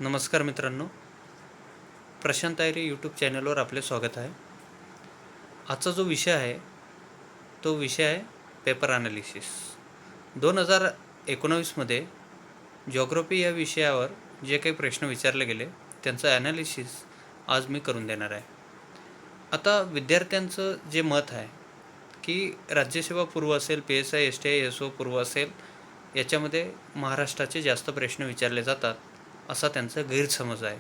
नमस्कार मित्रांनो, प्रशांत आयरे यूट्यूब चॅनलवर आपले स्वागत आहे. आजचा जो विषय आहे तो विषय आहे पेपर ॲनालिसिस. 2019मध्ये जॉग्राफी या विषयावर जे काही प्रश्न विचारले गेले त्यांचं ॲनालिसिस आज मी करून देणार आहे. आता विद्यार्थ्यांचं जे मत आहे की राज्यसेवा पूर्व असेल, PSI STI SO पूर्व असेल, याच्यामध्ये महाराष्ट्राचे जास्त प्रश्न विचारले जातात असा त्यांचा गैरसमज आहे.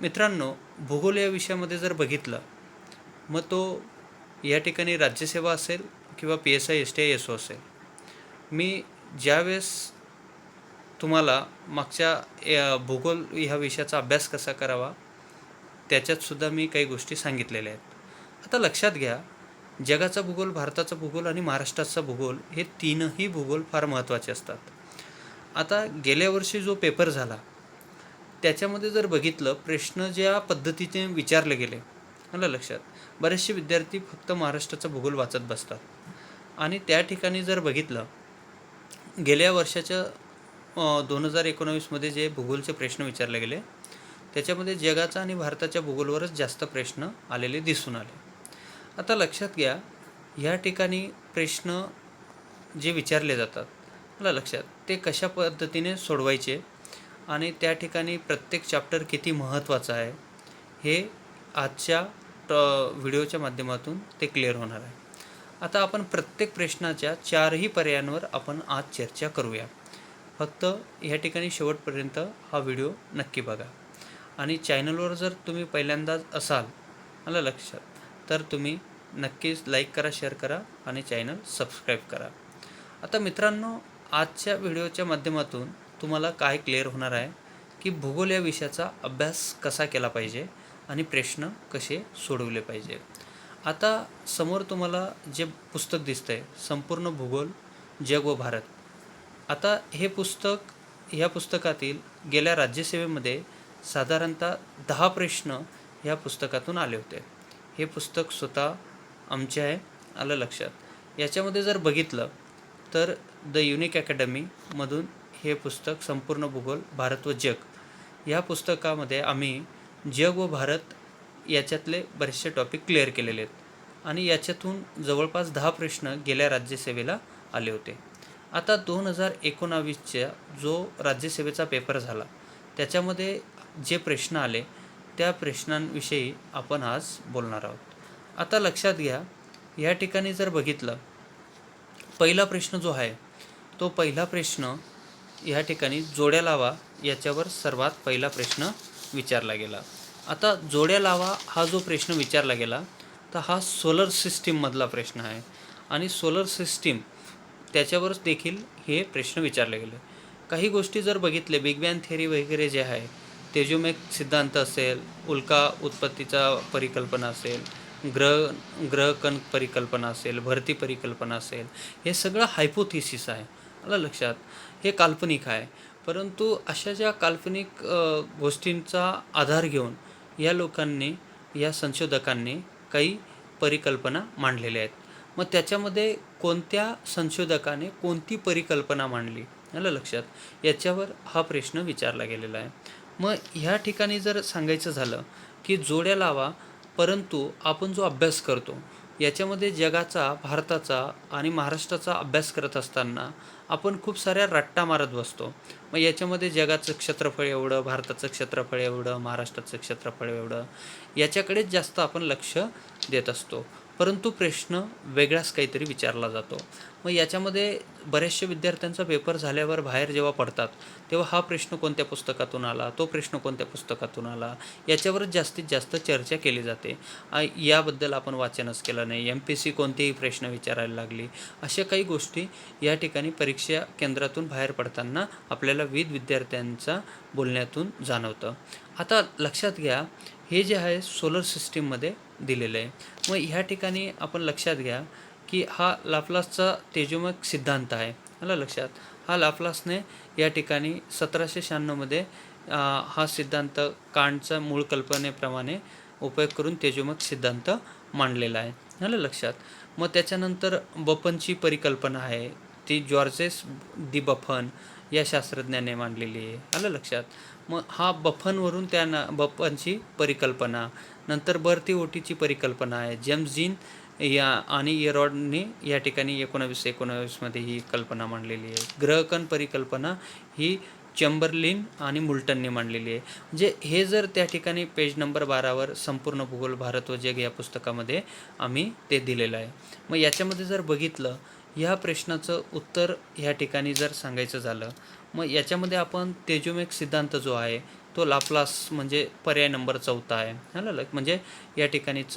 मित्रांनो, भूगोल या विषयामध्ये जर बघितलं मग तो या ठिकाणी राज्यसेवा असेल किंवा PSI STI SO असेल, मी ज्यावेळेस तुम्हाला मागच्या भूगोल ह्या विषयाचा अभ्यास कसा करावा त्याच्यातसुद्धा मी काही गोष्टी सांगितलेल्या आहेत. आता लक्षात घ्या, जगाचा भूगोल, भारताचा भूगोल आणि महाराष्ट्राचा भूगोल हे तीनही भूगोल फार महत्त्वाचे असतात. आता गेल्या वर्षी जो पेपर झाला त्याच्यामध्ये जर बघितलं, प्रश्न ज्या पद्धतीने विचारले गेले, आलं लक्षात, बरेचसे विद्यार्थी फक्त महाराष्ट्राचा भूगोल वाचत बसतात. आणि त्या ठिकाणी जर बघितलं, गेल्या वर्षाच्या 2019मध्ये जे भूगोलचे प्रश्न विचारले गेले त्याच्यामध्ये जगाचा आणि भारताच्या भूगोलवरच जास्त प्रश्न आलेले दिसून आले. आता लक्षात घ्या, ह्या ठिकाणी प्रश्न जे विचारले जातात, मला लक्षात, ते कशा पद्धतीने सोडवायचे आणि त्या ठिकाणी प्रत्येक चॅप्टर किती महत्त्वाचं आहे हे आजच्या व्हिडिओच्या माध्यमातून ते क्लिअर होणार आहे. आता आपण प्रत्येक प्रश्नाच्या 4ही पर्यायांवर आपण आज चर्चा करूया. फक्त ह्या ठिकाणी शेवटपर्यंत हा व्हिडिओ नक्की बघा. आणि चॅनलवर जर तुम्ही पहिल्यांदाच असाल, आलं लक्षात, तर तुम्ही नक्कीच लाईक करा, शेअर करा आणि चॅनल सबस्क्राईब करा. आता मित्रांनो, आजच्या व्हिडिओच्या माध्यमातून तुम्हाला काय क्लिअर होणार आहे की भूगोल या विषयाचा अभ्यास कसा केला पाहिजे आणि प्रश्न कसे सोडवले पाहिजे. आता समोर तुम्हाला जे पुस्तक दिसतंय, संपूर्ण भूगोल जग व भारत. आता हे पुस्तक, ह्या पुस्तकातील गेल्या राज्यसेवेमध्ये साधारणतः 10 प्रश्न ह्या पुस्तकातून आले होते. हे पुस्तक स्वतः आमचे आहे, आलं लक्षात. याच्यामध्ये जर बघितलं तर द युनिक अकॅडमीमधून हे पुस्तक संपूर्ण भूगोल भारत व जग या पुस्तकामध्ये आम्ही जग व भारत याच्यातले बरेचसे टॉपिक क्लिअर केलेले आहेत आणि याच्यातून जवळपास 10 प्रश्न गेल्या राज्यसेवेला आले होते. आता 2019च्या जो राज्यसेवेचा पेपर झाला त्याच्यामध्ये जे प्रश्न आले त्या प्रश्नांविषयी आपण आज बोलणार आहोत. आता लक्षात घ्या, या ठिकाणी जर बघितलं, पहिला प्रश्न जो आहे तो पहिला प्रश्न या ठिकाणी जोड्या लावा याच्यावर सर्वात पहिला प्रश्न विचारला गेला. आता जोड्या लावा हा जो प्रश्न विचारला गेला तर हा सोलर सिस्टीममधला प्रश्न आहे आणि सोलर सिस्टीम त्याच्यावरच देखील हे प्रश्न विचारले गेले. काही गोष्टी जर बघितले, बिग बँग थिअरी वगैरे जे आहे, तेजोमेघ सिद्धांत असेल, उल्का उत्पत्तीचा परिकल्पना असेल, ग्रहकण परिकल्पना असेल, भरती परिकल्पना असेल, हे सगळं हायपोथिसिस आहे, आलं लक्षात. हे काल्पनिक आहे, परंतु अशा ज्या काल्पनिक गोष्टींचा आधार घेऊन या लोकांनी, या संशोधकांनी काही परिकल्पना मांडलेल्या आहेत. मग त्याच्यामध्ये कोणत्या संशोधकाने कोणती परिकल्पना मांडली, आलं लक्षात, याच्यावर हा प्रश्न विचारला गेलेला आहे. मग ह्या ठिकाणी जर सांगायचं झालं की जोड्या लावा, परंतु आपण जो अभ्यास करतो याच्यामध्ये जगाचा, भारताचा आणि महाराष्ट्राचा अभ्यास करत असताना आपण खूप साऱ्या रट्टा मारत बसतो. मग याच्यामध्ये जगाचं क्षेत्रफळ एवढं, भारताचं क्षेत्रफळ एवढं, महाराष्ट्राचं क्षेत्रफळ एवढं, याच्याकडेच जास्त आपण लक्ष देत असतो, परंतु प्रश्न वेगळाच काहीतरी विचारला जातो. मग याच्यामध्ये बऱ्याचशा विद्यार्थ्यांचा पेपर झाल्यावर बाहेर जेव्हा पडतात तेव्हा हा प्रश्न कोणत्या पुस्तकातून आला, तो प्रश्न कोणत्या पुस्तकातून आला, याच्यावरच जास्तीत जास्त चर्चा केली जाते. याबद्दल आपण वाचनच केलं नाही, MPSC कोणतेही प्रश्न विचारायला लागली, अशा काही गोष्टी या ठिकाणी परीक्षा केंद्रातून बाहेर पडताना आपल्याला विविध विद्यार्थ्यांचा बोलण्यातून जाणवतं. आता लक्षात घ्या, हे जे आहे सोलर सिस्टीममध्ये दिलेलं आहे. मग ह्या ठिकाणी आपण लक्षात घ्या की हा लाप्लासचा तेजोमेघ सिद्धांत आहे, आलं लक्षात. हा लाप्लासने या ठिकाणी 1796मध्ये हा सिद्धांत कांटचा मूळ कल्पनेप्रमाणे उपयोग करून तेजोमेघ सिद्धांत मांडलेला आहे, आलं लक्षात. मग त्याच्यानंतर बफनची परिकल्पना आहे, ती जॉर्जेस दी बफन या शास्त्रज्ञाने मांडलेली आहे. आलं लक्षात? मग हा बफनवरून बफनची परिकल्पना, नंतर बर्ती ओटीची परिकल्पना आहे. जेम्स जीन या आणि एरॉडने या ठिकाणी 1919मध्ये ही कल्पना मांडलेली आहे. ग्रहकण परिकल्पना ही चेंबरलिन आणि मुल्टनने मांडलेली आहे. म्हणजे हे जर त्या ठिकाणी पेज नंबर 12वर संपूर्ण भूगोल भारत व जग या पुस्तकामध्ये आम्ही ते दिलेलं आहे. मग याच्यामध्ये जर बघितलं, ह्या प्रश्नाचं उत्तर ह्या ठिकाणी जर सांगायचं झालं, मग याच्यामध्ये आपण तेजोमेघ सिद्धांत जो आहे तो लाप्लास म्हणजे पर्याय नंबर 4 आहे. आलं म्हणजे या ठिकाणीच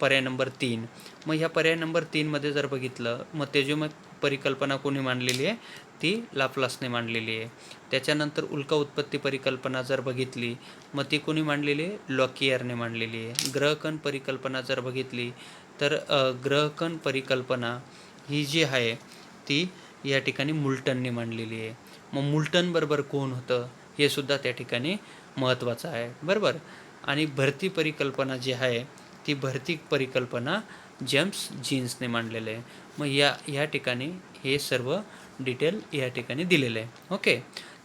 पर्याय नंबर 3. मग ह्या पर्याय नंबर 3मध्ये जर बघितलं, मग तेजोमेघ परिकल्पना कोणी मांडलेली आहे? ती लाप्लासने मांडलेली आहे. त्याच्यानंतर उल्का उत्पत्ती परिकल्पना जर बघितली, मग ती कोणी मांडलेली आहे? लॉकियरने मांडलेली आहे. ग्रहकण परिकल्पना जर बघितली तर ग्रहकण परिकल्पना ही जी आहे ती या ठिकाणी मुल्टनने मांडलेली आहे. मग मुल्टनबरोबर कोण होतं हे सुद्धा त्या ठिकाणी महत्त्वाचं आहे, बरोबर. आणि भरती परिकल्पना जी आहे ती भरती परिकल्पना जेम्स जीन्सने मांडलेलं आहे. मग या ठिकाणी हे सर्व डिटेल या ठिकाणी दिलेलं आहे. ओके.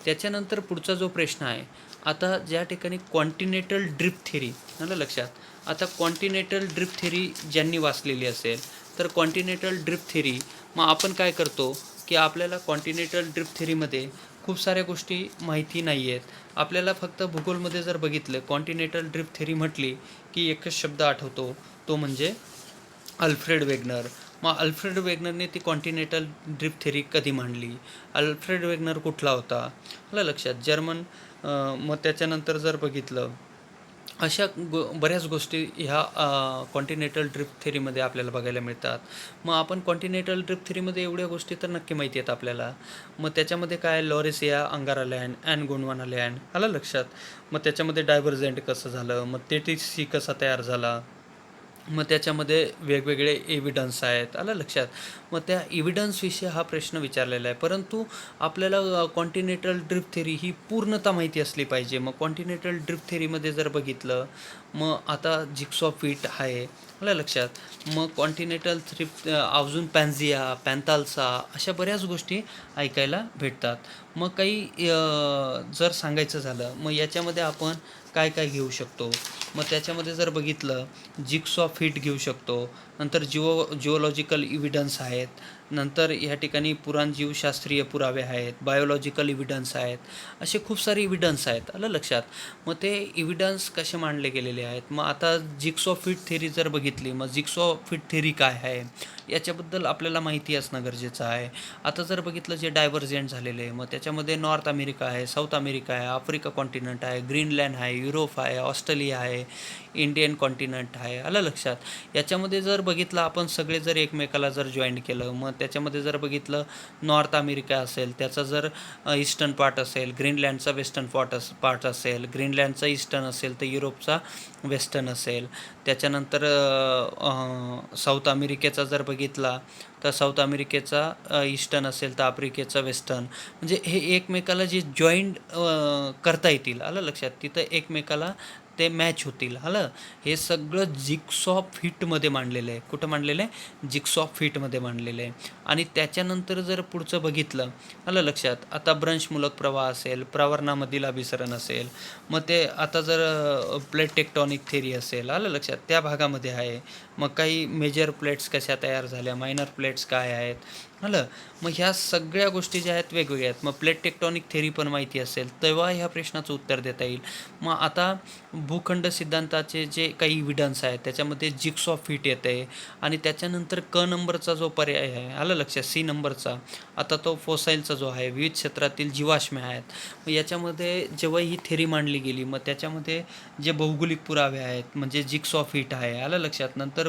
त्याच्यानंतर पुढचा जो प्रश्न आहे, आता ज्या ठिकाणी कॉन्टिनेंटल ड्रिफ्ट थेरी, आलं लक्षात. आता कॉन्टिनेंटल ड्रिफ्ट थेरी ज्यांनी वाचलेली असेल तर कॉन्टिनेंटल ड्रिफ्ट थेरी, मग आपण काय करतो की आपल्याला कॉन्टिनेंटल ड्रिफ्ट थेरीमध्ये खूप साऱ्या गोष्टी माहिती नाही आहेत. आपल्याला फक्त भूगोलमध्ये जर बघितलं कॉन्टिनेंटल ड्रिफ्ट थेरी म्हटली की एकच शब्द आठवतो, तो म्हणजे अल्फ्रेड वेगनर. मग अल्फ्रेड वेगनरने ती कॉन्टिनेंटल ड्रिफ्ट थेरी कधी मांडली? अल्फ्रेड वेगनर कुठला होता? आलं लक्षात. जर्मन. मग त्याच्यानंतर जर बघितलं, अशा बऱ्याच गोष्टी ह्या कॉन्टिनेंटल ड्रिफ्ट थेरीमध्ये आपल्याला बघायला मिळतात. मग आपण कॉन्टिनेंटल ड्रिफ्ट थेरीमध्ये एवढ्या गोष्टी तर नक्की माहिती आहेत आपल्याला. मग त्याच्यामध्ये काय? लॉरेसिया, अंगारा लँड अँड गोंडवाना लँड, आलं लक्षात. मग त्याच्यामध्ये डायव्हर्जंट कसं झालं, मग तेटिस सी कसा तयार झाला, मग त्याच्यामध्ये वेगवेगळे एव्हिडन्स आहेत, आलं लक्षात. मग त्या एव्हिडन्सविषयी हा प्रश्न विचारलेला आहे. परंतु आपल्याला कॉन्टिनेंटल ड्रिफ्ट थेरी ही पूर्णतः माहिती असली पाहिजे. मग कॉन्टिनेंटल ड्रिफ्ट थेरीमध्ये जर बघितलं, मग आता जिग्सॉ फिट आहे, आलं लक्षात. मग कॉन्टिनेंटल ड्रिफ्ट अजून पॅन्झिया, पॅन्थाल्सा, अशा बऱ्याच गोष्टी ऐकायला भेटतात. मग काही जर सांगायचं झालं, मग याच्यामध्ये आपण काय काय घेऊ शकतो? मग त्याच्यामध्ये जर बघितलं, जिग्सॉ फिट घेऊ शकतो. नंतर जिओलॉजिकल इव्हिडन्स आहेत. नंतर ह्या ठिकाणी पुराणजीवशास्त्रीय पुरावे आहेत, बायोलॉजिकल इव्हिडन्स आहेत, असे खूप सारे इव्हिडन्स आहेत, आलं लक्षात. मग ते इव्हिडन्स कसे मांडले गेलेले आहेत? मग आता जिग्सॉ फिट थेरी जर बघितली, मग जिग्सॉ फिट थेरी काय आहे याच्याबद्दल आपल्याला माहिती असणं गरजेचं आहे. आता जर बघितलं जे डायव्हर्जंट झालेले आहे, मग त्याच्यामध्ये नॉर्थ अमेरिका आहे, साऊथ अमेरिका आहे, आफ्रिका कॉन्टिनेंट आहे, ग्रीनलँड आहे, युरोप आहे, ऑस्ट्रेलिया आहे, इंडियन कॉन्टिनेंट आहे, आलं लक्षात. याच्यामध्ये जर बघितलं आपण सगळे जर एकमेकाला जर जॉईन केलं, मग त्याच्यामध्ये जर बघितलं नॉर्थ अमेरिका असेल त्याचा जर ईस्टर्न पार्ट असेल, ग्रीनलँडचा वेस्टर्न पार्ट असेल, ग्रीनलँडचा ईस्टर्न असेल तर युरोपचा वेस्टर्न असेल. त्याच्यानंतर साऊथ अमेरिकेचा जर बघितला तर साऊथ अमेरिकेचा ईस्टर्न असेल तर आफ्रिकेचा वेस्टर्न. म्हणजे हे एकमेकाला जे जॉईंट करता येतील, आलं लक्षात. तिथं एकमेकाला ते मॅच होतील, आलं. हे सगळं जिग्सॉ फिटमध्ये मांडलेलं आहे. कुठं मांडलेलं आहे? जिग्सॉ फिटमध्ये मांडलेलं आहे. आणि त्याच्यानंतर जर पुढचं बघितलं, आलं लक्षात. आता ब्रंशमूलक प्रवाह असेल, प्रवर्णामधील अभिसरण असेल, मग ते आता जर प्लेट टेक्टॉनिक थेरी असेल, आलं लक्षात, त्या भागामध्ये आहे. मग काही मेजर प्लेट्स कशा तयार झाल्या, मायनर प्लेट्स काय आहेत, आलं. मग ह्या सगळ्या गोष्टी ज्या आहेत वेगवेगळ्या आहेत. मग प्लेट टेक्टॉनिक थेरी पण माहिती असेल तेव्हा ह्या प्रश्नाचं उत्तर देता येईल. मग आता भूखंड सिद्धांताचे जे काही इव्हिडन्स आहेत त्याच्यामध्ये जिग्सॉ फिट येते. आणि त्याच्यानंतर क नंबरचा जो पर्याय आहे, आलं लक्षात, सी नंबरचा, आता तो फोसाईलचा जो आहे, विविध क्षेत्रातील जीवाश्मे आहेत. मग याच्यामध्ये जेव्हा ही थेरी मांडली गेली, मग त्याच्यामध्ये जे भौगोलिक पुरावे आहेत म्हणजे जिग्सॉ फिट आहे, आलं लक्षात. नंतर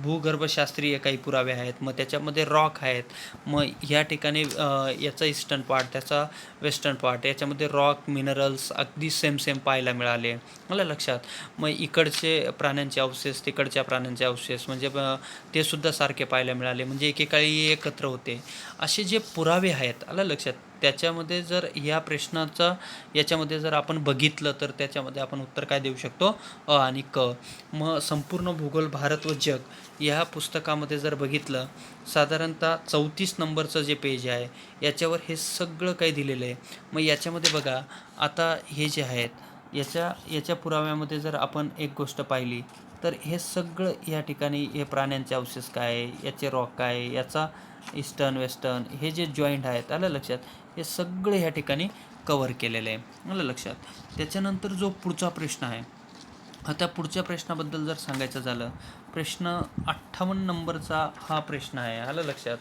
भूगर्भशास्त्रीय काही पुरावे आहेत, मग त्याच्यामध्ये रॉक आहेत. मग ह्या ठिकाणी याचा ईस्टर्न पार्ट, त्याचा वेस्टर्न पार्ट, याच्यामध्ये रॉक मिनरल्स अगदी सेम पाहायला मिळाले, आलं लक्षात. मग इकडचे प्राण्यांचे अवशेष, तिकडच्या प्राण्यांचे अवशेष, म्हणजे ते सुद्धा सारखे पाहायला मिळाले, म्हणजे एकेकाळी एकत्र होते. असे जे पुरावे आहेत, आलं लक्षात, त्याच्यामध्ये जर या प्रश्नाचा याच्यामध्ये जर आपण बघितलं तर त्याच्यामध्ये आपण उत्तर काय देऊ शकतो, अ आणि क. मग संपूर्ण भूगोल भारत व जग या पुस्तकामध्ये जर बघितलं, साधारणतः 34 नंबरचं जे पेज आहे याच्यावर हे सगळं काही दिलेलं आहे. मग याच्यामध्ये बघा, आता हे जे आहेत याच्या पुराव्यामध्ये जर आपण एक गोष्ट पाहिली तर हे सगळं या ठिकाणी हे प्राण्यांचे अवशेष काय आहे, याचे रॉक काय आहे, याचा ईस्टर्न वेस्टर्न हे जे जॉईंट आहेत, आलं लक्षात, हे सगळे ह्या ठिकाणी कवर केलेलं आहे, आलं लक्षात. त्याच्यानंतर जो पुढचा प्रश्न आहे, आता पुढच्या प्रश्नाबद्दल जर सांगायचं झालं, प्रश्न 58 नंबरचा हा प्रश्न आहे, आलं लक्षात.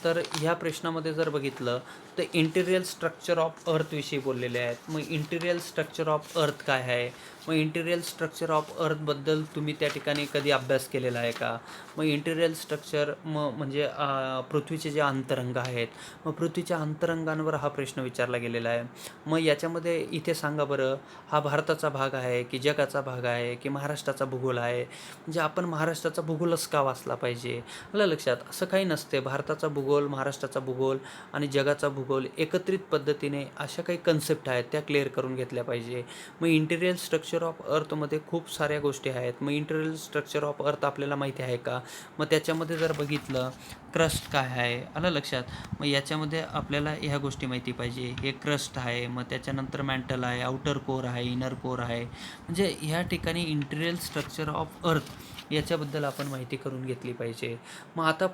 तर ह्या प्रश्नामध्ये जर बघितलं तर इंटिरियल स्ट्रक्चर ऑफ अर्थविषयी बोललेले आहेत. मग इंटिरियल स्ट्रक्चर ऑफ अर्थ काय आहे, मग इंटिरियल स्ट्रक्चर ऑफ अर्थबद्दल तुम्ही त्या ठिकाणी कधी अभ्यास केलेला आहे का. मग इंटिरियल स्ट्रक्चर म्हणजे पृथ्वीचे जे अंतरंग आहेत, मग पृथ्वीच्या अंतरंगांवर हा प्रश्न विचारला गेलेला आहे. मग याच्यामध्ये इथे सांगा बरं, हा भारताचा भाग आहे की जगाचा भाग आहे की महाराष्ट्राचा भूगोल आहे. म्हणजे आपण महाराष्ट्राचा भूगोलच का वाचला पाहिजे, आलं लक्षात. असं काही नसते. भारताचा भूगोल, महाराष्ट्राचा भूगोल आणि जगाचा भूगोल एकत्रित पद्धतीने अशा काही कन्सेप्ट आहेत त्या क्लिअर करून घेतल्या पाहिजे. मग इंटिरियल स्ट्रक्चर ऑफ अर्थमध्ये खूप साऱ्या गोष्टी आहेत. मग इंटिरियल स्ट्रक्चर ऑफ अर्थ आपल्याला माहिती आहे का. मग त्याच्यामध्ये जर बघितलं क्रस्ट काय आहे, आलं लक्षात. मग याच्यामध्ये आपल्याला ह्या गोष्टी माहिती पाहिजे. हे क्रस्ट आहे, मग त्याच्यानंतर मॅन्टल आहे, आउटर कोर आहे, इनर कोर आहे. म्हणजे ह्या ठिकाणी इंटिरियल स्ट्रक्चर ऑफ अर्थ याच्याबद्दल आपण माहिती करून घेतली पाहिजे. मग आता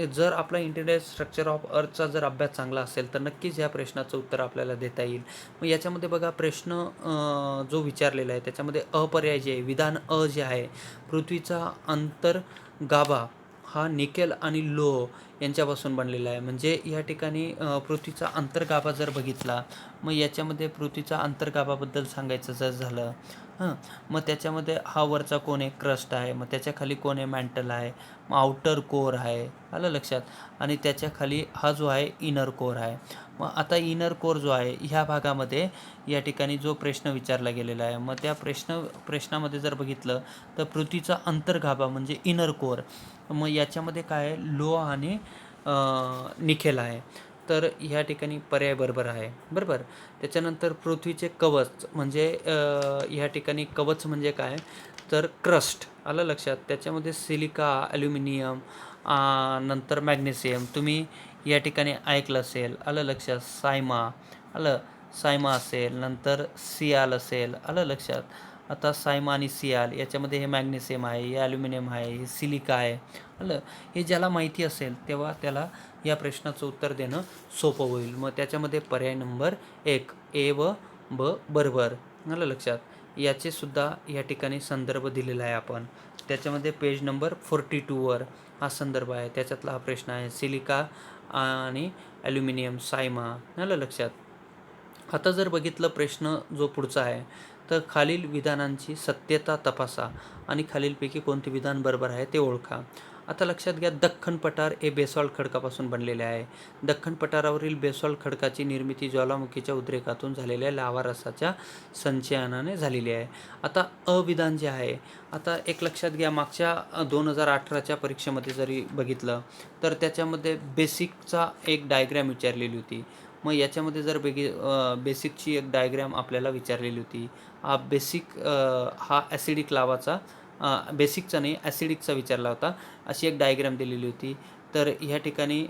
जर आपला इंटिरियल स्ट्रक्चर ऑफ अर्थचा जर अभ्यास चांगला असेल तर नक्कीच ह्या प्रश्नाचं उत्तर आपल्याला देता येईल. मग याच्यामध्ये बघा, प्रश्न जो विचारलेला आहे त्याच्यामध्ये अपर्याय जे आहे, विधान अ जे आहे, पृथ्वीचा अंतर्गाभा हा निकेल आणि लोह यांच्यापासून बनलेला आहे. म्हणजे या ठिकाणी पृथ्वीचा अंतर्गाभा जर बघितला, मग याच्यामध्ये पृथ्वीचा अंतर्गाभाबद्दल सांगायचं जर झालं, मग त्याच्यामध्ये हा वरचा कोण आहे, क्रस्ट आहे. मग त्याच्या खाली कोण आहे, मॅन्टल आहे. मग आउटर कोर आहे, आलं लक्षात. आणि त्याच्या खाली हा जो आहे इनर कोर आहे. मग आता इनर कोर जो आहे ह्या भागामध्ये या ठिकाणी जो प्रश्न विचारला गेलेला आहे, मग त्या प्रश्नामध्ये जर बघितलं तर पृथ्वीचा अंतर्गाभा म्हणजे इनर कोर, मग याच्यामध्ये काय आहे, लोह आणि निकेल आहे. तर ह्या ठिकाणी पर्याय बरोबर आहे, बरोबर. त्याच्यानंतर पृथ्वीचे कवच म्हणजे ह्या ठिकाणी कवच म्हणजे काय, तर क्रस्ट, आलं लक्षात. त्याच्यामध्ये सिलिका, ॲल्युमिनियम, नंतर मॅग्नेशियम, तुम्ही या ठिकाणी ऐकलं असेल, आलं लक्षात. सायमा असेल, नंतर सियाल असेल, आलं लक्षात. आता सायमा आणि सियाल याच्यामध्ये हे मॅग्नेशियम आहे, हे ॲल्युमिनियम आहे, हे सिलिका आहे, आलं. हे ज्याला माहिती असेल तेव्हा त्याला या प्रश्नाचं उत्तर देणं सोपं होईल. मग त्याच्यामध्ये पर्याय नंबर 1 ए व ब बरोबर, आलं लक्षात. याचे सुद्धा या ठिकाणी संदर्भ दिलेला आहे आपण. त्याच्यामध्ये पेज नंबर 42वर हा संदर्भ आहे, त्याच्यातला हा प्रश्न आहे, सिलिका आणि ॲल्युमिनियम, सायमा, आलं लक्षात. आता जर बघितलं प्रश्न जो पुढचा आहे, तर खालील विधानांची सत्यता तपासा आणि खालीलपैकी कोणते विधान बरोबर आहे ते ओळखा. आता लक्षात घ्या, दख्खन पठार हे बेसॉल्ट खडकापासून बनलेले आहे. दख्खन पठारावरील बेसॉल्ट खडकाची निर्मिती ज्वालामुखीच्या उद्रेकातून झालेल्या लाव्हा रसाच्या संचयनाने झालेली आहे. आता अविधान जे आहे, आता एक लक्षात घ्या, मागच्या 2018च्या परीक्षेमध्ये जरी बघितलं तर त्याच्यामध्ये बेसिकचा एक डायग्रॅम विचारलेली होती. मग याच्यामध्ये जर बेसिकची एक डायग्रॅम आपल्याला विचारलेली होती. बेसिक हा ॲसिडिक लावाचा, बेसिकचा नाही ॲसिडिकचा विचारला होता. अशी एक डायग्रॅम दिलेली होती. तर ह्या ठिकाणी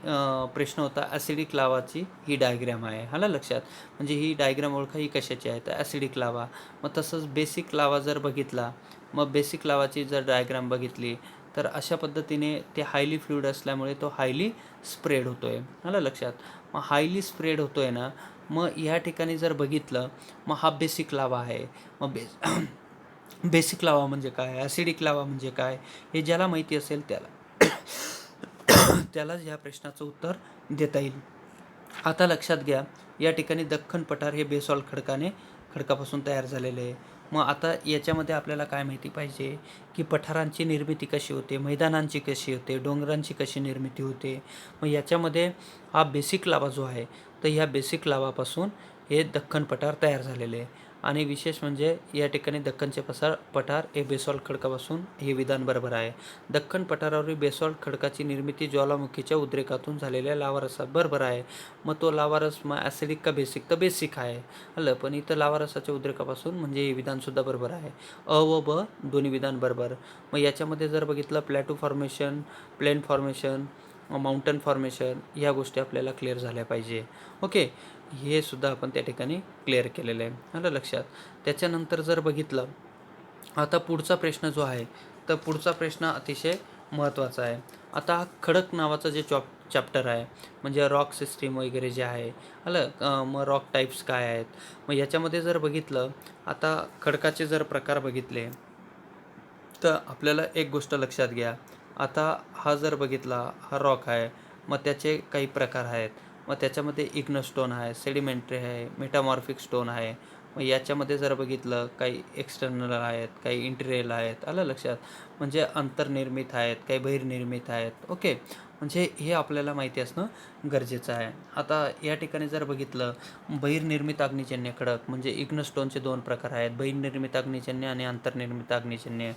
प्रश्न होता ॲसिडिक लावाची ही डायग्रॅम आहे, आलं लक्षात. म्हणजे ही डायग्रॅम ओळखा, ही कशाची आहे तर ॲसिडिक लावा. मग तसंच बेसिक लावा जर बघितला, मग बेसिक लावाची जर डायग्रॅम बघितली तर अशा पद्धतीने ते हायली फ्लुइड असल्यामुळे तो हायली स्प्रेड होतो आहे, आलं लक्षात. मग हायली स्प्रेड होतो आहे ना, मग या ठिकाणी जर बघितलं, मग हा बेसिक लावा आहे. मग बेसिक लावा म्हणजे काय, ॲसिडिक लावा म्हणजे काय, हे ज्याला माहिती असेल त्यालाच ह्या प्रश्नाचं उत्तर देता येईल. आता लक्षात घ्या, या ठिकाणी दख्खन पठार हे बेसॉल्ट खडकापासून तयार झालेले आहे. मग आता याच्यामध्ये आपल्याला काय माहिती पाहिजे की पठारांची निर्मिती कशी होते, मैदानांची कशी होते, डोंगरांची कशी निर्मिती होते. मग याच्यामध्ये हा बेसिक लावा जो आहे, तर ह्या बेसिक लावापासून हे दख्खन पठार तयार झालेले आहे. आणि विशेष म्हणजे या ठिकाणी दख्खनचे पठार हे बेसॉल्ट खडकापासून हे विधान बरोबर आहे. दख्खन पठारावरील बेसॉल्ट खडकाची निर्मिती ज्वालामुखीच्या उद्रेकातून झालेल्या लावारसात बरोबर आहे. मग तो लावारस मग ॲसिडिक का बेसिक? तर बेसिक आहे. आलं, पण इथं लावारसाच्या उद्रेकापासून म्हणजे हे विधानसुद्धा बरोबर आहे. अ व ब दोन्ही विधान बरोबर. मग याच्यामध्ये जर बघितलं plateau formation, plain formation, mountain formation ह्या गोष्टी आपल्याला क्लिअर झाल्या पाहिजे. ओके, हे सुद्धा आपण त्या ठिकाणी क्लिअर केलेलं आहे. आलं लक्षात. त्याच्यानंतर जर बघितलं आता पुढचा प्रश्न जो आहे, तर पुढचा प्रश्न अतिशय महत्त्वाचा आहे. आता हा खडक नावाचं जे चॅप्टर आहे म्हणजे रॉक सिस्टीम वगैरे जे आहे, आलं. मग रॉक टाईप्स काय आहेत, मग याच्यामध्ये जर बघितलं आता खडकाचे जर प्रकार बघितले तर आपल्याला एक गोष्ट लक्षात घ्या. आता हा जर बघितला हा रॉक आहे, मग त्याचे काही प्रकार आहेत. मग त्याच्यामध्ये इग्नस स्टोन आहे, सेडिमेंटरी आहे, मेटामॉर्फिक स्टोन आहे. मग याच्यामध्ये जर बघितलं काही एक्सटर्नल आहेत, काही इंटिरियल आहेत. आलं लक्षात. म्हणजे अंतर्निर्मित आहेत, काही बहिर्निर्मित आहेत. ओके, म्हणजे हे आपल्याला माहिती असणं गरजेचं आहे. आता या ठिकाणी जर बघितलं बहिर्निर्मित अग्निजन्य खडक म्हणजे इग्नस स्टोनचे 2 प्रकार आहेत, बहिर्निर्मित अग्निजन्य आणि अंतर्निर्मित अग्निजन्य.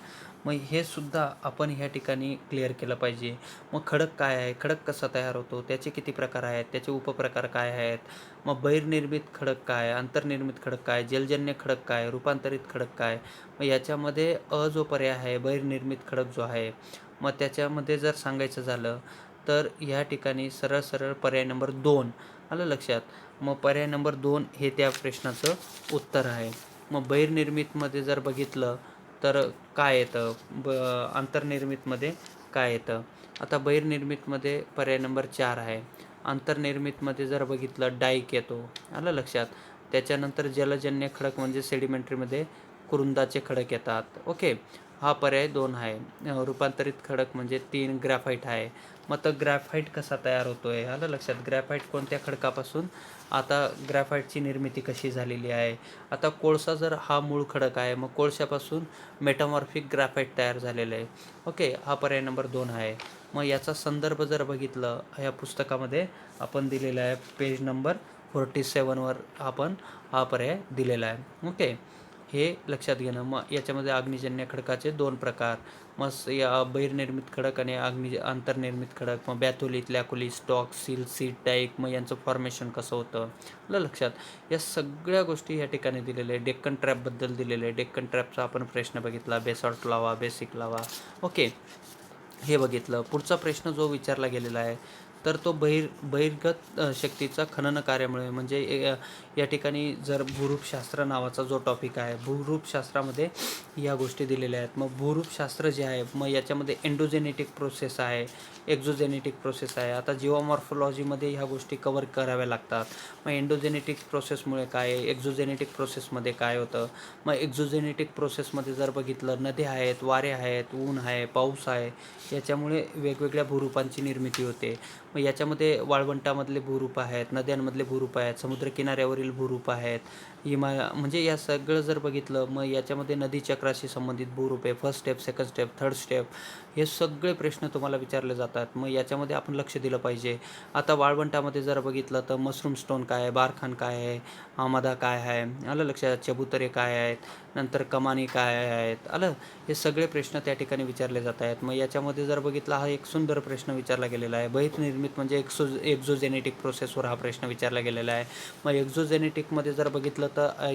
मग हे सुद्धा आपण ह्या ठिकाणी क्लिअर केलं पाहिजे. मग खडक काय आहे, खडक कसा तयार होतो, त्याचे किती प्रकार आहेत, त्याचे उपप्रकार काय आहेत. मग बहिर्निर्मित खडक काय, अंतर्निर्मित खडक काय, जलजन्य खडक काय, रूपांतरित खडक काय. मग याच्यामध्ये जो पर्याय आहे बहिर्निर्मित खडक जो आहे, मग त्याच्यामध्ये जर सांगायचं झालं तर ह्या ठिकाणी सरळ सरळ पर्याय नंबर 2 आलं लक्षात. मग पर्याय नंबर 2 हे त्या प्रश्नाचं उत्तर आहे. मग बहिर्निर्मितमध्ये जर बघितलं तर काय येतं, अंतर्निर्मितमध्ये काय येतं. आता बहिर्निर्मितमध्ये पर्याय नंबर 4 आहे. अंतर्निर्मितमध्ये जर बघितलं डाईक येतो, आलं लक्षात. त्याच्यानंतर जलजन्य खडक म्हणजे सेडिमेंटरीमध्ये कुरुंदाचे खडक येतात. ओके, हा पर्याय 2 आहे. रूपांतरित खडक म्हणजे 3 ग्रॅफाईट आहे. मग तर ग्रॅफाईट कसा तयार होतो आहे, आलं लक्षात. ग्रॅफाईट कोणत्या खडकापासून, आता ग्रॅफाईटची निर्मिती कशी झालेली आहे. आता कोळसा जर हा मूळ खडक आहे, मग कोळशापासून मेटामॉर्फिक ग्रॅफाईट तयार झालेलं आहे. ओके, हा पर्याय नंबर 2 आहे. मग याचा संदर्भ जर बघितलं ह्या पुस्तकामध्ये आपण दिलेला आहे, पेज नंबर 47वर आपण हा पर्याय दिलेला आहे. ओके, हे लक्षात घेणं. मग याच्यामध्ये अग्निजन्य खडकाचे 2 प्रकार, मग या बहिर्निर्मित खडक आणि अंतर्निर्मित खडक, मग बॅथोलिथ, लॅकोलिथ, स्टॉक, सील, सीड, टाईक, मग यांचं फॉर्मेशन कसं होतं, आलं लक्षात. या सगळ्या गोष्टी या ठिकाणी दिलेल्या आहे. डेक्कन ट्रॅपबद्दल दिलेलं आहे. डेक्कन ट्रॅपचा आपण प्रश्न बघितला, बेसॉल्ट लावा, बेसिक लावा. ओके, हे बघितलं. पुढचा प्रश्न जो विचारला गेलेला आहे तर तो बहिर्गत शक्तीचा खनन कार्यामुळे म्हणजे या ठिकाणी जर भूरूपशास्त्र नावाचा जो टॉपिक आहे, भूरूपशास्त्रामध्ये या गोष्टी दिलेल्या आहेत. मग भूरूपशास्त्र जे आहे, मग याच्यामध्ये एंडोजेनेटिक प्रोसेस आहे, एक्झोजेनेटिक प्रोसेस आहे. आता जिओमॉर्फोलॉजीमध्ये ह्या गोष्टी कव्हर कराव्या लागतात. मग एंडोजेनेटिक प्रोसेसमुळे काय आहे, एक्झोजेनेटिक प्रोसेसमध्ये काय होतं. मग एक्झोजेनेटिक प्रोसेसमध्ये जर बघितलं नद्या आहेत, वारे आहेत, ऊन आहे, पाऊस आहे, याच्यामुळे वेगवेगळ्या भूरूपांची निर्मिती होते. मग याच्यामध्ये वाळवंटामधले भूरूप आहेत, नद्यांमधले भूरूप आहेत, समुद्रकिनाऱ्यावरील भूरूप आहेत, म्हणजे या सगळं जर बघितलं मग याच्यामध्ये नदीचक्राशी संबंधित भूरूप आहे. First step, second step, third step, हे सगळे प्रश्न तुम्हाला विचारले जातात. मग याच्यामध्ये आपण लक्ष दिलं पाहिजे. आता वाळवंटामध्ये जर बघितलं तर मशरूम स्टोन काय आहे, बारखान काय आहे, आमादा काय आहे, आलं लक्षात. चबुतरे काय आहेत, नंतर कमानी काय आहेत, आलं. हे सगळे प्रश्न त्या ठिकाणी विचारले जात आहेत. मग याच्यामध्ये जर बघितला हा एक सुंदर प्रश्न विचारला गेलेला आहे. बहिर्निर्मित म्हणजे एक्झोजेनेटिक प्रोसेसवर हा प्रश्न विचारला गेलेला आहे. मग एक्झोजेनेटिकमध्ये जर बघितलं तर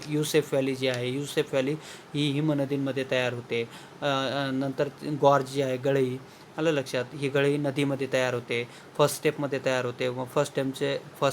युसेफ व्हॅली जी आहे, युसेफ व्हॅली ही हिमनदींमध्ये तयार होते. नंतर गॉर्ज जी आहे, गळई, आलं लक्षात. ही गळई नदीमध्ये तयार होते, फर्स्ट स्टेपमध्ये तयार होते. मग फर्स्ट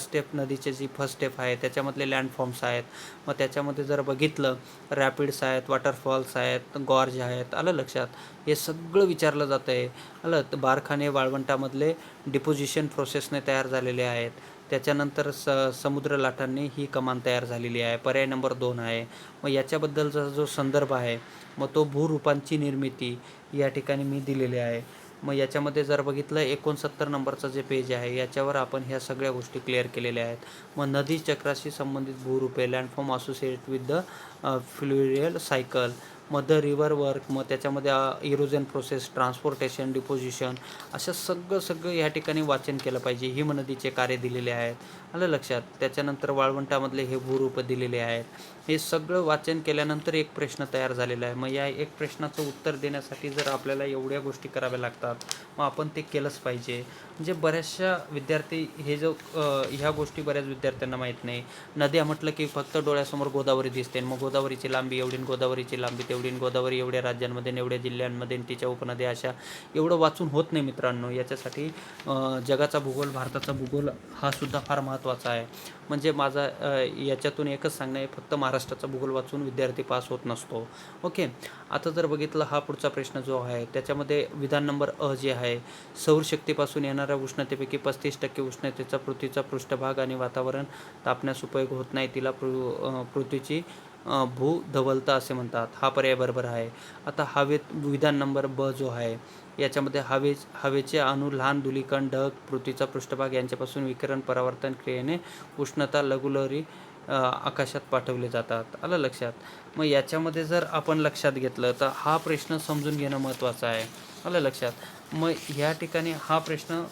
स्टेप नदीचे जी फर्स्ट स्टेप आहे त्याच्यामधले लँडफॉर्म्स आहेत. मग त्याच्यामध्ये जर बघितलं रॅपिड्स आहेत, वॉटरफॉल्स आहेत, गॉर्ज आहेत, आलं लक्षात. हे सगळं विचारलं जातं आहे, आलं. तर बारखाने वाळवंटामधले डिपोजिशन प्रोसेसने तयार झालेले आहेत. त्याच्यानंतर समुद्र लाटांनी ही कमान तयार झालेली आहे. पर्याय नंबर 2 आहे. मग याच्याबद्दलचा जो संदर्भ आहे मग तो भूरूपांची निर्मिती या ठिकाणी मी दिलेले आहे. मग याच्यामध्ये जर बघितलं 69 नंबरचं जे पेज आहे याच्यावर आपण ह्या सगळ्या गोष्टी क्लिअर केलेल्या आहेत. मग नदी चक्राशी संबंधित भूरूपे, landform associated with the fluvial cycle, मग द रिव्हर वर्क, मग त्याच्यामध्ये इरोजन प्रोसेस, ट्रान्सपोर्टेशन, डिपोजिशन, असं सगळं या ठिकाणी वाचन केलं पाहिजे. हिमनदीचे कार्य दिलेले आहेत. आलं लक्षात. त्याच्यानंतर वाळवंटामधले हे भूरूप दिलेले आहेत. हे सगळं वाचन केल्यानंतर एक प्रश्न तयार झालेला आहे. मग या एक प्रश्नाचं उत्तर देण्यासाठी जर आपल्याला एवढ्या गोष्टी कराव्या लागतात, मग आपण ते केलंच पाहिजे. म्हणजे बऱ्याचशा विद्यार्थी हे जो ह्या गोष्टी बऱ्याच विद्यार्थ्यांना माहीत नाही. नद्या म्हटलं की फक्त डोळ्यासमोर गोदावरी दिसते. मग गोदावरीची लांबी एवढी, गोदावरीची लांबी तेवढी, गोदावरी एवढ्या राज्यांमध्ये, एवढ्या जिल्ह्यांमध्ये, तिच्या उपनद्या अशा, एवढं वाचून होत नाही मित्रांनो. याच्यासाठी जगाचा भूगोल, भारताचा भूगोल हा सुद्धा फार महत्त्वाचा आहे. म्हणजे माझा याच्यातून एकच सांगणं आहे, फक्त महाराष्ट्राचा भूगोल वाचून विद्यार्थी पास होत नसतो. ओके. आता जर बघितलं हा पुढचा प्रश्न जो आहे त्याच्यामध्ये विधान नंबर अ जे आहे, सौरशक्तीपासून येणाऱ्या उष्णतेपैकी 35% उष्णतेचा पृथ्वीचा पृष्ठभाग आणि वातावरण तापण्यास उपयोग होत नाही, तिला पृथ्वीची भूधवलता असे म्हणतात. हा पर्याय बरोबर आहे. आता विधान नंबर ब जो आहे याच्यामध्ये हवेचे अणू, लहान धूलिकण, ढग, पृथ्वीचा पृष्ठभाग यांच्यापासून विकिरण परावर्तन क्रियेने उष्णता लघुलहरी आकाशात पाठवले जातात. आलं लक्षात. मग याच्यामध्ये जर आपण लक्षात घेतलं तर हा प्रश्न समजून घेणं महत्त्वाचं आहे. आलं लक्षात. मग या ठिकाणी हा प्रश्न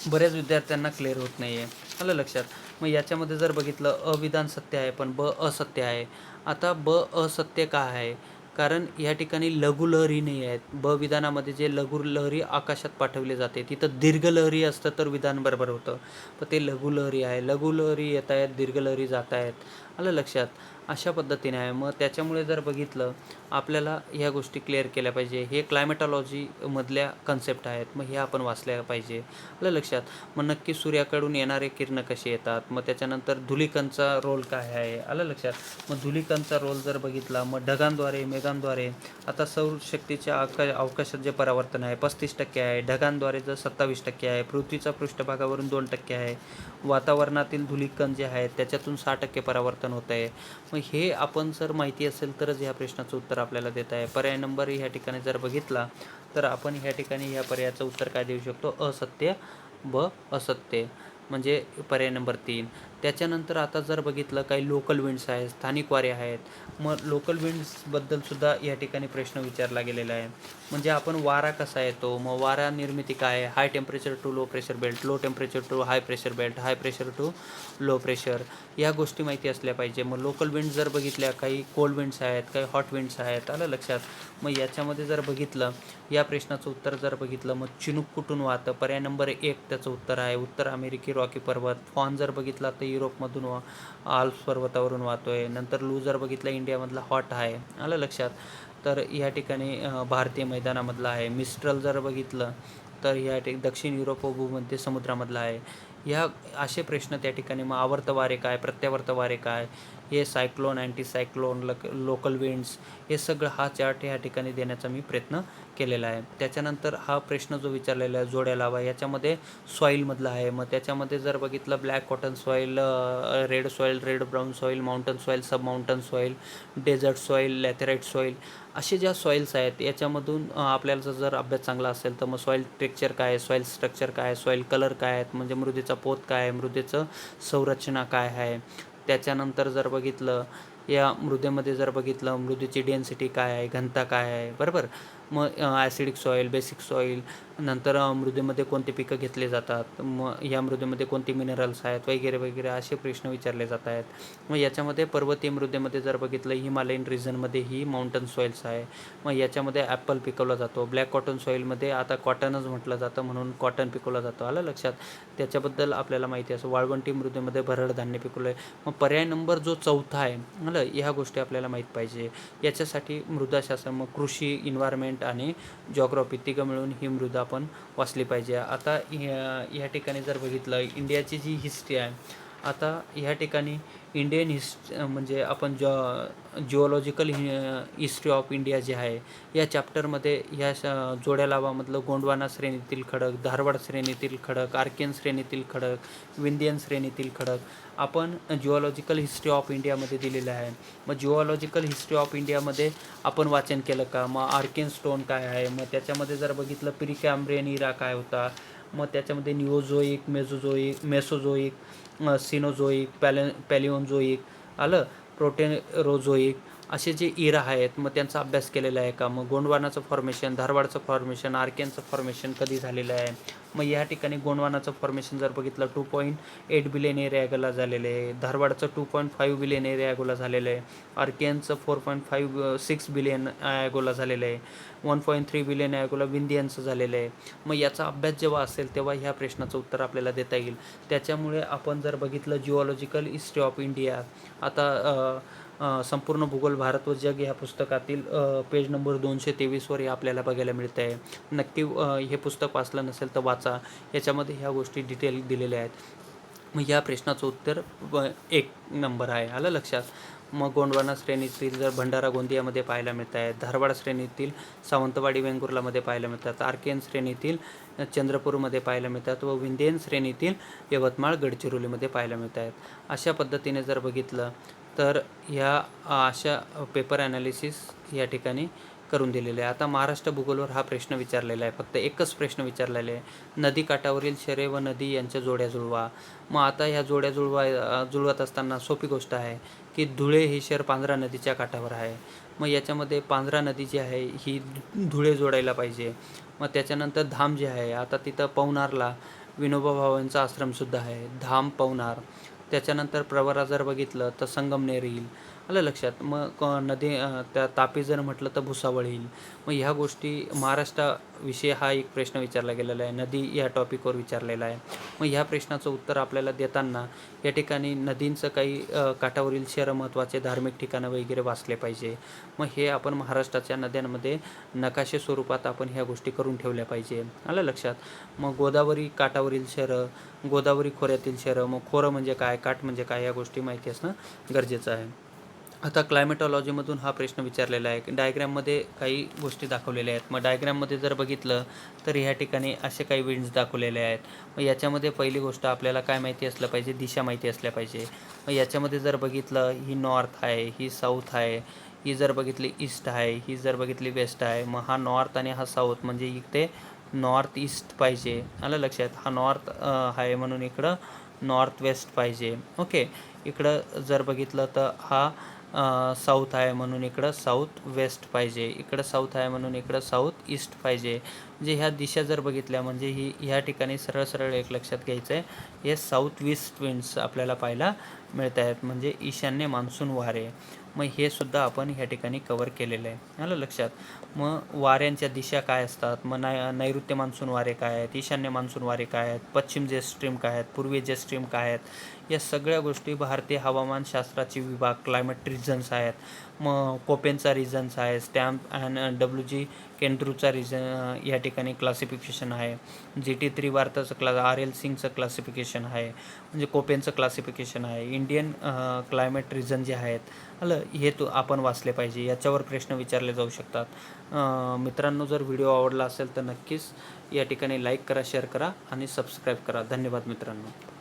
बऱ्याच विद्यार्थ्यांना क्लिअर होत नाही आहे. आलं लक्षात. मग याच्यामध्ये जर बघितलं अविधान सत्य आहे पण ब असत्य आहे. आता ब असत्य का आहे? कारण या ठिकाणी लघुलहरी नाही आहेत. ब विधानामध्ये जे लघुलहरी आकाशात पाठवले जाते तिथं दीर्घलहरी असतं तर विधान बरोबर होतं. पण ते लघुलहरी आहे. लघुलहरी येत आहेत, दीर्घलहरी जात आहेत. आलं लक्षात. अशा पद्धतीने आहे. मग त्याच्यामुळे जर बघितलं आपल्याला ह्या गोष्टी क्लिअर केल्या पाहिजे. हे क्लायमेटॉलॉजीमधल्या कन्सेप्ट आहेत. मग हे आपण वाचल्या पाहिजे. आलं लक्षात. मग नक्की सूर्याकडून येणारे किरण कसे येतात, मग त्याच्यानंतर धुलिकणचा रोल काय आहे. आलं लक्षात. मग धुलिकणचा रोल जर बघितला मग ढगांद्वारे, मेघांद्वारे. आता सौरशक्तीच्या अवकाशात जे परावर्तन आहे 35% आहे, ढगांद्वारे जर 27% आहे, पृथ्वीचा पृष्ठभागावरून 2% आहे, वातावरणातील धुलिकण जे आहेत त्याच्यातून 6% परावर्तन होत आहे. मग हे आपण जर माहिती असेल तरच ह्या प्रश्नाचं उत्तर आपल्याला देत आहे. पर्याय नंबर ह्या ठिकाणी जर बघितला तर आपण ह्या ठिकाणी ह्या पर्यायाचं उत्तर काय देऊ शकतो, असत्य, ब असत्य, म्हणजे पर्याय नंबर 3. त्याच्यानंतर आता जर बघितलं काही लोकल विंड्स आहेत, स्थानिक वारे आहेत. मग लोकल विंड्सबद्दलसुद्धा या ठिकाणी प्रश्न विचारला गेलेला आहे. म्हणजे आपण वारा कसा येतो, मग वारा निर्मिती काय आहे, high temperature to low pressure belt, low temperature to high pressure belt, high pressure to low pressure, या गोष्टी माहिती असल्या पाहिजे. मग लोकल विंड्स जर बघितल्या काही कोल्ड विंड्स आहेत, काही हॉट विंड्स आहेत. आलं लक्षात. मग याच्यामध्ये जर बघितलं या प्रश्नाचं उत्तर जर बघितलं मग चिनूक कुठून वाहतं, पर्याय नंबर 1 त्याचं उत्तर आहे. उत्तर अमेरिकी रॉकी पर्वत. फॉन जर बघितला तर युरोपमधून आल्प्स पर्वतावरून वाहतो आहे. नंतर लू जर बघितलं इंडियामधला हॉट आहे. आलं लक्षात. तर या ठिकाणी भारतीय मैदानामधला आहे. मिस्ट्रल जर बघितलं तर या दक्षिण युरोप व भूमध्य समुद्रामधला आहे. ह्या असे प्रश्न त्या ठिकाणी. मग आवर्त वारे काय, प्रत्यावर्त वारे काय, हे cyclone, anti cyclone, local winds, हे सगळं हा चार्ट या ठिकाणी देण्याचा मी प्रयत्न केलेला आहे. त्याच्यानंतर हा प्रश्न जो विचारलेला आहे जोड्या लावा, याच्यामध्ये सॉईलमधला आहे. मग त्याच्यामध्ये जर बघितलं black cotton soil, red soil, red brown soil, mountain soil, sub mountain soil, desert soil, laterite soil, असे ज्या सॉईल्स आहेत याच्यामधून आपल्याला जर अभ्यास चांगला असेल तर मग सॉईल टेक्स्चर काय आहे, सॉईल स्ट्रक्चर काय आहे, सॉईल कलर काय आहेत, म्हणजे मृदेचा पोत काय आहे, मृदेचं संरचना काय आहे. त्याच्यानंतर जर बघितलं या मृदेमध्ये जर बघितलं मृदेची डेन्सिटी काय आहे, घनता काय आहे, बरोबर. मग ॲसिडिक सॉईल, बेसिक सॉईल, नंतर मृदेमध्ये कोणते पिकं घेतले जातात, मग या मृदेमध्ये कोणती मिनरल्स आहेत, वगैरे वगैरे असे प्रश्न विचारले जात आहेत. मग याच्यामध्ये पर्वतीय मृदेमध्ये जर बघितलं हिमालयन रिजनमध्ये ही माउंटन सॉईल्स आहे. मग याच्यामध्ये ॲपल पिकवला जातो. ब्लॅक कॉटन सॉईलमध्ये आता कॉटनच म्हटलं जातं म्हणून कॉटन पिकवलं जातं. आलं लक्षात. त्याच्याबद्दल आपल्याला माहिती असं. वाळवंटी मृदेमध्ये भरड धान्य पिकवलं आहे. मग पर्याय नंबर जो 4था आहे, आलं, ह्या गोष्टी आपल्याला माहीत पाहिजे. याच्यासाठी मृदाशास्त्र, मग कृषी, इन्व्हायरमेंट आणि जॉग्रॉफी तिघं मिळून ही मृदा आपण वाचली पाहिजे. आता ह्या ठिकाणी जर बघितलं इंडियाची जी हिस्ट्री आहे, आता ह्या ठिकाणी इंडियन म्हणजे आपण जिओलॉजिकल हिस्ट्री ऑफ इंडिया जे आहे या चॅप्टरमध्ये ह्या जोड्या लावामधलं गोंडवाना श्रेणीतील खडक, धारवाड श्रेणीतील खडक, आर्कियन श्रेणीतील खडक, विंध्यन श्रेणीतील खडक आपण जिओलॉजिकल हिस्ट्री ऑफ इंडियामध्ये दिलेलं आहे. मग जिओलॉजिकल हिस्ट्री ऑफ इंडियामध्ये आपण वाचन केलं का, मग आर्कियन स्टोन काय आहे, मग त्याच्यामध्ये जर बघितलं प्रिकॅम्ब्रियन इरा काय होता, मग त्याच्यामध्ये निओझोईक, मेसोझोईक, सिनोझोईक, पॅलिओनझोईक, आलं, प्रोटेरोझोईक, असे जे इरा आहेत मग त्यांचा अभ्यास केलेला आहे का. मग गोंडवानाचं फॉर्मेशन, धारवाडचं फॉर्मेशन, आर्कियनचं फॉर्मेशन कधी झालेलं आहे, मग या ठिकाणी गोंडवानाचं फॉर्मेशन जर बघितलं 2.8 बिलियन एरिया झालेलं आहे. धारवाडचं 2.5 बिलियन एरिया झालेलं आहे. आर्कियनचं 4.56 बिलियन ॲगोला झालेलं आहे. 1.3 बिलियन ॲगोला विंध्यनचं झालेलं आहे. मग याचा अभ्यास जेव्हा असेल तेव्हा ह्या प्रश्नाचं उत्तर आपल्याला देता येईल. त्याच्यामुळे आपण जर बघितलं जिओलॉजिकल हिस्ट्री ऑफ इंडिया, आता संपूर्ण भूगोल भारत व जग ह्या पुस्तकातील पेज नंबर 223वर हे आपल्याला बघायला मिळतं आहे. नक्की हे पुस्तक वाचलं नसेल तर वाचा. याच्यामध्ये ह्या गोष्टी डिटेल दिलेल्या आहेत. मग या प्रश्नाचं उत्तर 1 नंबर आहे. आलं लक्षात. मग गोंडवाना श्रेणीतील जर भंडारा गोंदियामध्ये पाहायला मिळत आहे. धारवाड श्रेणीतील सावंतवाडी वेंगुर्लामध्ये पाहायला मिळतात. आर्कियन श्रेणीतील चंद्रपूरमध्ये पाहायला मिळतात व विंध्यन श्रेणीतील यवतमाळ गडचिरोलीमध्ये पाहायला मिळत आहेत. अशा पद्धतीने जर बघितलं तर ह्या अशा पेपर ॲनालिसिस या ठिकाणी करून दिलेले आहे. आता महाराष्ट्र भूगोलवर हा प्रश्न विचारलेला आहे. फक्त एकच प्रश्न विचारलेला आहे, नदी काठावरील शहरे व नदी यांच्या जोड्या जुळवा. मग आता ह्या जोड्या जुळवत असताना सोपी गोष्ट आहे की धुळे हे शहर पांझरा नदीच्या काठावर आहे. मग याच्यामध्ये पांझरा नदी जी आहे ही धुळे जोडायला पाहिजे. मग त्याच्यानंतर धाम जे आहे, आता तिथं पवनारला विनोबा भावेंचा आश्रमसुद्धा आहे, धाम पवनार. त्याच्यानंतर प्रवरा जर बघितलं तर संगमनेर येईल. आलं लक्षात. मग नदी त्या तापी जर म्हटलं तर भुसावळ येईल. मग ह्या गोष्टी महाराष्ट्राविषयी हा एक प्रश्न विचारला गेलेला आहे, नदी या टॉपिकवर विचारलेला आहे. मग ह्या प्रश्नाचं उत्तर आपल्याला देताना या ठिकाणी नदींचं काही काठावरील शहरं, महत्त्वाचे धार्मिक ठिकाणं वगैरे वाचले पाहिजे. मग हे आपण महाराष्ट्राच्या नद्यांमध्ये नकाशे स्वरूपात आपण ह्या गोष्टी करून ठेवल्या पाहिजे. आलं लक्षात. मग गोदावरी काठावरील शहरं, गोदावरी खोऱ्यातील शहरं, मग खोरं म्हणजे काय, काठ म्हणजे काय, या गोष्टी माहिती असणं गरजेचं आहे. आता क्लायमेटॉलॉजीमधून हा प्रश्न विचारलेला आहे. डायग्रॅममध्ये काही गोष्टी दाखवलेल्या आहेत. मग डायग्रॅममध्ये जर बघितलं तर ह्या ठिकाणी असे काही विंड्स दाखवलेले आहेत. मग याच्यामध्ये पहिली गोष्ट आपल्याला काय माहिती असलं पाहिजे, दिशा माहिती असल्या पाहिजे. मग याच्यामध्ये जर बघितलं ही नॉर्थ आहे, ही साऊथ आहे, ही जर बघितली ईस्ट आहे, ही जर बघितली वेस्ट आहे. मग हा नॉर्थ आणि हा साऊथ म्हणजे इथे नॉर्थ ईस्ट पाहिजे. आलं लक्षात. हा नॉर्थ आहे म्हणून इकडं नॉर्थ वेस्ट पाहिजे. ओके. इकडं जर बघितलं तर हा साऊथ आहे म्हणून इकडं साऊथ वेस्ट पाहिजे. इकडं साऊथ आहे म्हणून इकडं साऊथ ईस्ट पाहिजे. म्हणजे ह्या दिशा जर बघितल्या म्हणजे ह्या ठिकाणी सरळ सरळ एक लक्षात घ्यायचं आहे, हे साऊथ वेस्ट विंड्स आपल्याला पाहायला मिळत आहेत, म्हणजे ईशान्य मान्सून वारे. मग हे सुद्धा आपण ह्या ठिकाणी कवर केलेलं आहे. आलं लक्षात. मग वाऱ्यांच्या दिशा काय असतात, मग नैऋत्य मान्सून वारे काय आहेत, ईशान्य मान्सून वारे काय आहेत, पश्चिम जेट स्ट्रीम काय आहेत, पूर्वी जेट स्ट्रीम काय आहेत, या सगळ्या गोष्टी भारतीय हवामानशास्त्राची विभाग क्लायमेट रिजन्स आहेत. मग कोपेनचा रिजन्स आहे, स्टॅम्प अँड WG केंद्रूचा रिजन या ठिकाणी क्लासिफिकेशन आहे. GT त्रिवार्ताचं RL सिंगचं क्लासिफिकेशन आहे, म्हणजे कोपेनचं क्लासिफिकेशन आहे. इंडियन क्लायमेट रिजन जे आहेत, आलं हे आपण वाचले पाहिजे. याच्यावर प्रश्न विचारले जाऊ शकतात. मित्रांनो, जर व्हिडिओ आवडला असेल तर नक्कीच या ठिकाणी लाईक करा, शेअर करा आणि सबस्क्राईब करा. धन्यवाद मित्रांनो.